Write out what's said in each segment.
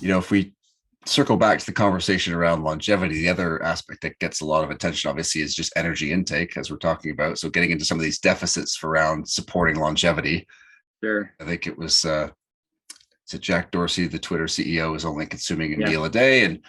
if we circle back to the conversation around longevity, the other aspect that gets a lot of attention, obviously, is just energy intake, as we're talking about. So getting into some of these deficits around supporting longevity. Sure. I think it was Jack Dorsey, the Twitter CEO, is only consuming a Yeah. meal a day. And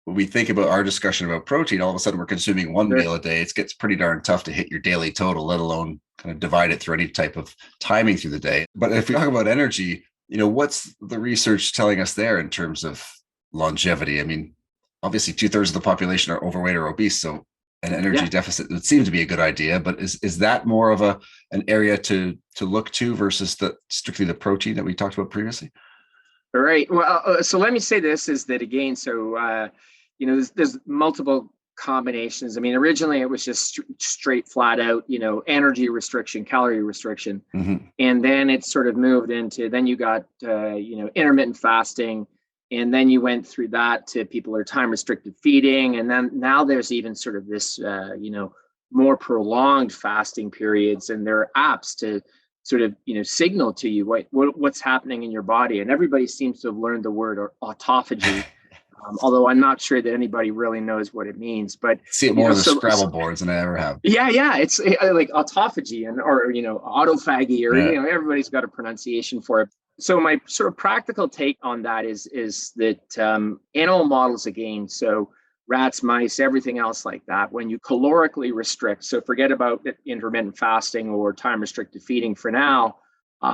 when we think about our discussion about protein, all of a sudden we're consuming one Sure. meal a day. It gets pretty darn tough to hit your daily total, let alone kind of divide it through any type of timing through the day. But if we talk about energy, what's the research telling us there in terms of longevity? I mean, obviously 2/3 of the population are overweight or obese, so an energy deficit would seem to be a good idea. But is that more of an area to look to versus strictly the protein that we talked about previously? All right. Well, so let me say this is that again. So there's multiple combinations. I mean, originally it was just straight, flat out, energy restriction, calorie restriction, and then it sort of moved into. Then you got intermittent fasting, and then you went through that to people are time restricted feeding, and then now there's even sort of this more prolonged fasting periods, and there are apps to sort of signal to you what's happening in your body, and everybody seems to have learned the word autophagy. Although I'm not sure that anybody really knows what it means, but see it more on the Scrabble boards than I ever have. Yeah, it's like autophagy or autophagy, or everybody's got a pronunciation for it. So my sort of practical take on that is that animal models again, so rats, mice, everything else like that, when you calorically restrict, so forget about intermittent fasting or time restricted feeding for now,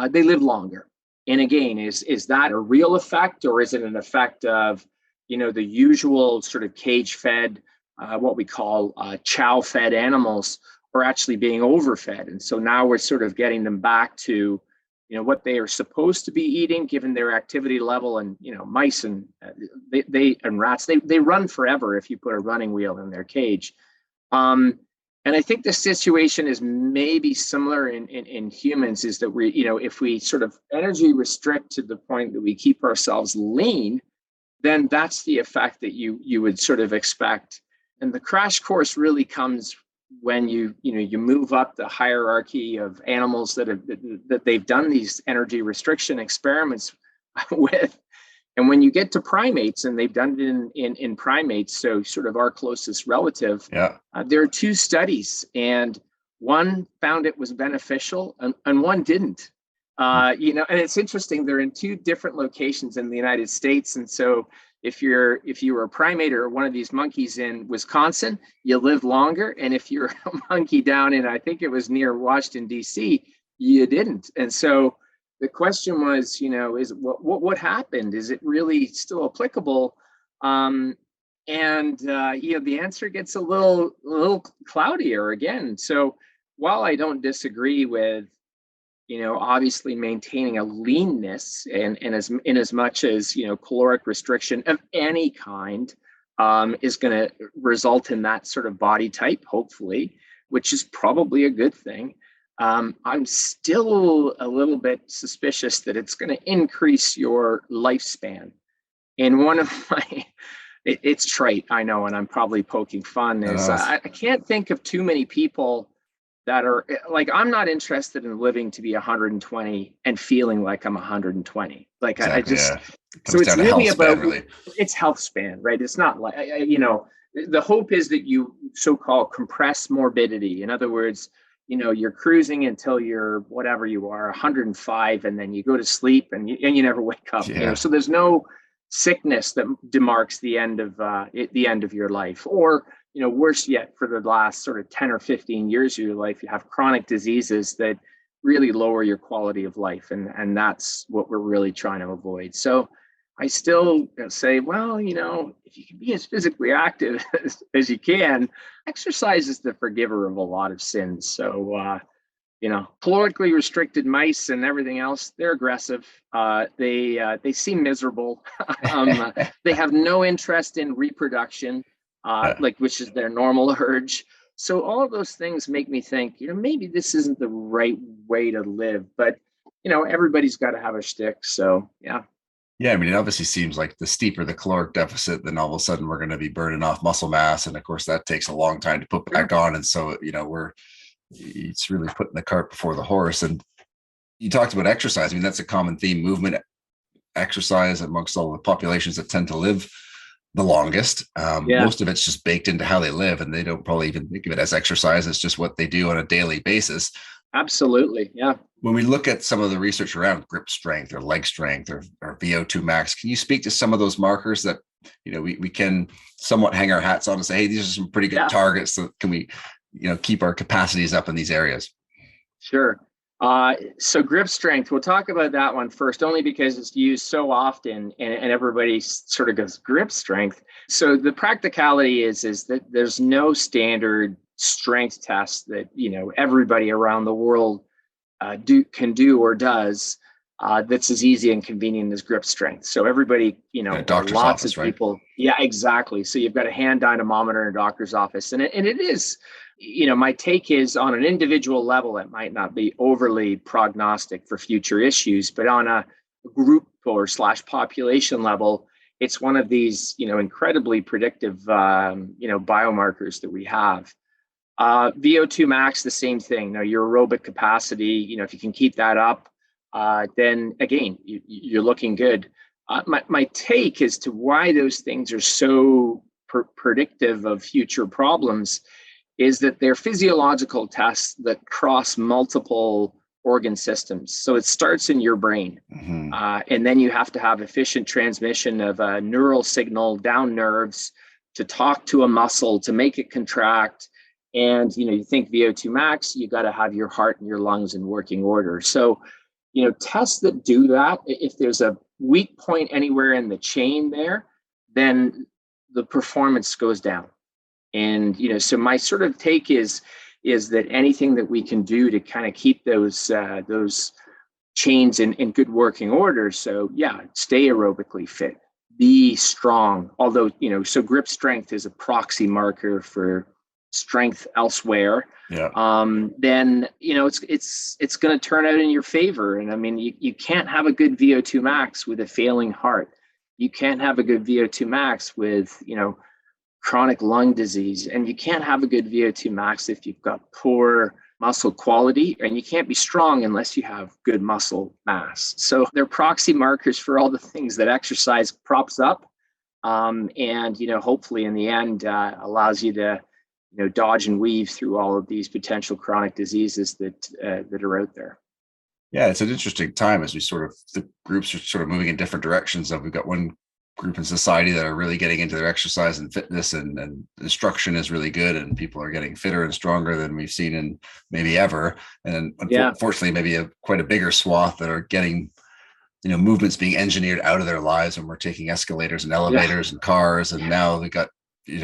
they live longer. And again, is that a real effect, or is it an effect of the usual sort of cage-fed, what we call chow-fed animals are actually being overfed. And so now we're sort of getting them back to, what they are supposed to be eating given their activity level. And, mice and and rats, they run forever if you put a running wheel in their cage. And I think the situation is maybe similar in humans, is that we, if we sort of energy restrict to the point that we keep ourselves lean, then that's the effect that you would sort of expect. And the crash course really comes when you move up the hierarchy of animals that they've done these energy restriction experiments with. And when you get to primates, and they've done it in primates, so sort of our closest relative, there are two studies, and one found it was beneficial and one didn't. And it's interesting, they're in two different locations in the United States. And so if you were a primate or one of these monkeys in Wisconsin, you live longer. And if you're a monkey down in, I think it was near Washington, D.C., you didn't. And so the question was, is what happened? Is it really still applicable? The answer gets a little cloudier again. So while I don't disagree with, obviously maintaining a leanness, and as much as, caloric restriction of any kind is going to result in that sort of body type, hopefully, which is probably a good thing. I'm still a little bit suspicious that it's going to increase your lifespan. And one of my, it's trite, I know, and I'm probably poking fun, is I can't think of too many people that are like, I'm not interested in living to be 120 and feeling like I'm 120. Like exactly, so it's really about it's health span, right? It's not like, the hope is that you so-called compress morbidity. In other words, you're cruising until you're whatever you are, 105, and then you go to sleep and you never wake up. So there's no sickness that demarks the end of your life, or worse yet, for the last sort of 10 or 15 years of your life, you have chronic diseases that really lower your quality of life. And that's what we're really trying to avoid. So I still say, well, if you can be as physically active as you can, exercise is the forgiver of a lot of sins. So, calorically restricted mice and everything else, they're aggressive. They seem miserable. They have no interest in reproduction. Which is their normal urge. So all of those things make me think, maybe this isn't the right way to live, but, everybody's got to have a shtick. So, yeah. Yeah. I mean, it obviously seems like the steeper the caloric deficit, then all of a sudden we're going to be burning off muscle mass. And of course that takes a long time to put back on. And so, it's really putting the cart before the horse. And you talked about exercise. I mean, that's a common theme, movement, exercise amongst all the populations that tend to live the longest. Most of it's just baked into how they live, and they don't probably even think of it as exercise. It's just what they do on a daily basis. Absolutely. Yeah. When we look at some of the research around grip strength or leg strength or VO2 max, can you speak to some of those markers that, we can somewhat hang our hats on and say, hey, these are some pretty good targets. So can we, keep our capacities up in these areas? Sure. So grip strength, we'll talk about that one first, only because it's used so often and everybody sort of goes grip strength. So the practicality is that there's no standard strength test that, everybody around the world can do or does that's as easy and convenient as grip strength. So everybody, doctor's lots office, of people. Right? Yeah, exactly. So you've got a hand dynamometer in a doctor's office, and it is, my take is on an individual level, it might not be overly prognostic for future issues, but on a group or / population level, it's one of these, incredibly predictive, biomarkers that we have. VO2 max, the same thing. Your aerobic capacity, if you can keep that up, then again, you're looking good. My take as to why those things are so predictive of future problems is that they're physiological tests that cross multiple organ systems. So it starts in your brain, and then you have to have efficient transmission of a neural signal down nerves to talk to a muscle to make it contract. And, you think VO2 max, you got to have your heart and your lungs in working order. So, tests that do that, if there's a weak point anywhere in the chain there, then the performance goes down. And, so my sort of take is that anything that we can do to kind of keep those chains in good working order. So stay aerobically fit, be strong. Although, so grip strength is a proxy marker for strength elsewhere. Then it's going to turn out in your favor. And I mean, you can't have a good VO2 max with a failing heart. You can't have a good VO2 max with chronic lung disease, and you can't have a good VO2 max if you've got poor muscle quality, and you can't be strong unless you have good muscle mass. So they're proxy markers for all the things that exercise props up, and hopefully in the end allows you to dodge and weave through all of these potential chronic diseases that are out there. Yeah, it's an interesting time as the groups are sort of moving in different directions. We've got one group in society that are really getting into their exercise and fitness, and instruction is really good, and people are getting fitter and stronger than we've seen in maybe ever. And unfortunately, maybe quite a bigger swath that are getting, movements being engineered out of their lives, and we're taking escalators and elevators and cars, and now we got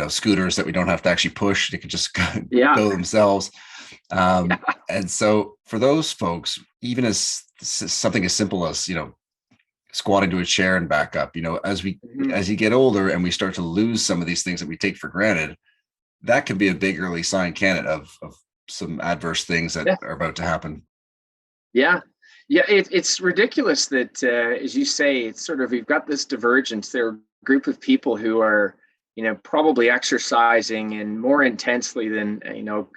scooters that we don't have to actually push; they can just go themselves. And so for those folks, even as something as simple as squatting to a chair and back up, as you get older and we start to lose some of these things that we take for granted, that can be a big early sign, can it, of some adverse things that are about to happen. It's ridiculous that as you say, it's sort of, we've got this divergence. There are a group of people who are probably exercising and more intensely than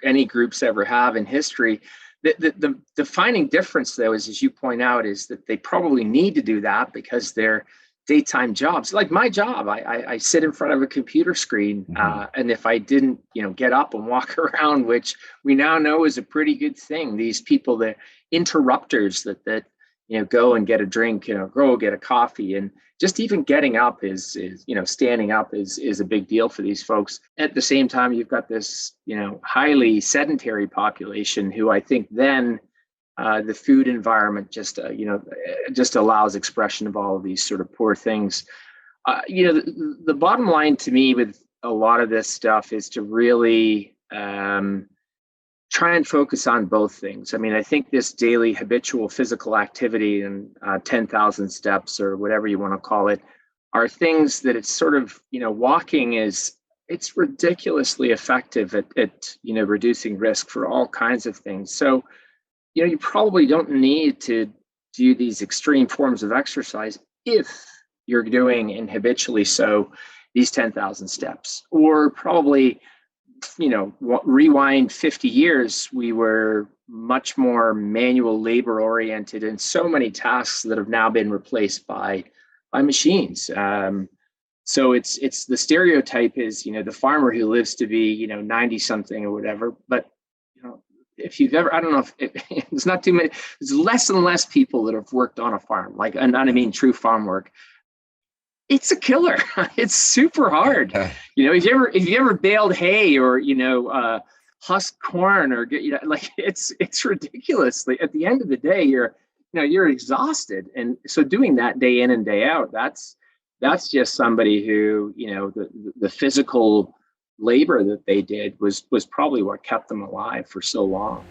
any groups ever have in history. The defining difference, though, is, as you point out, is that they probably need to do that because they're daytime jobs. Like my job, I sit in front of a computer screen, and if I didn't, get up and walk around, which we now know is a pretty good thing, these people, the interrupters that go and get a drink, go get a coffee, and just even getting up is standing up is a big deal for these folks. At the same time, you've got this, highly sedentary population who I think then the food environment just allows expression of all of these sort of poor things. The bottom line to me with a lot of this stuff is to really try and focus on both things. I mean, I think this daily habitual physical activity and 10,000 steps or whatever you want to call it are things that it's sort of, walking it's ridiculously effective at reducing risk for all kinds of things. So, you probably don't need to do these extreme forms of exercise if you're doing, and habitually so, these 10,000 steps, or probably rewind 50 years, we were much more manual labor oriented, and so many tasks that have now been replaced by by machines. So it's the stereotype is, the farmer who lives to be, 90 something or whatever. But, if you've ever, I don't know if it's not too many, there's less and less people that have worked on a farm, and I mean, true farm work. It's a killer. It's super hard. If you ever baled hay or, husk corn or it's ridiculous. Like, at the end of the day, you're exhausted. And so doing that day in and day out, that's just somebody who, the physical labor that they did was probably what kept them alive for so long.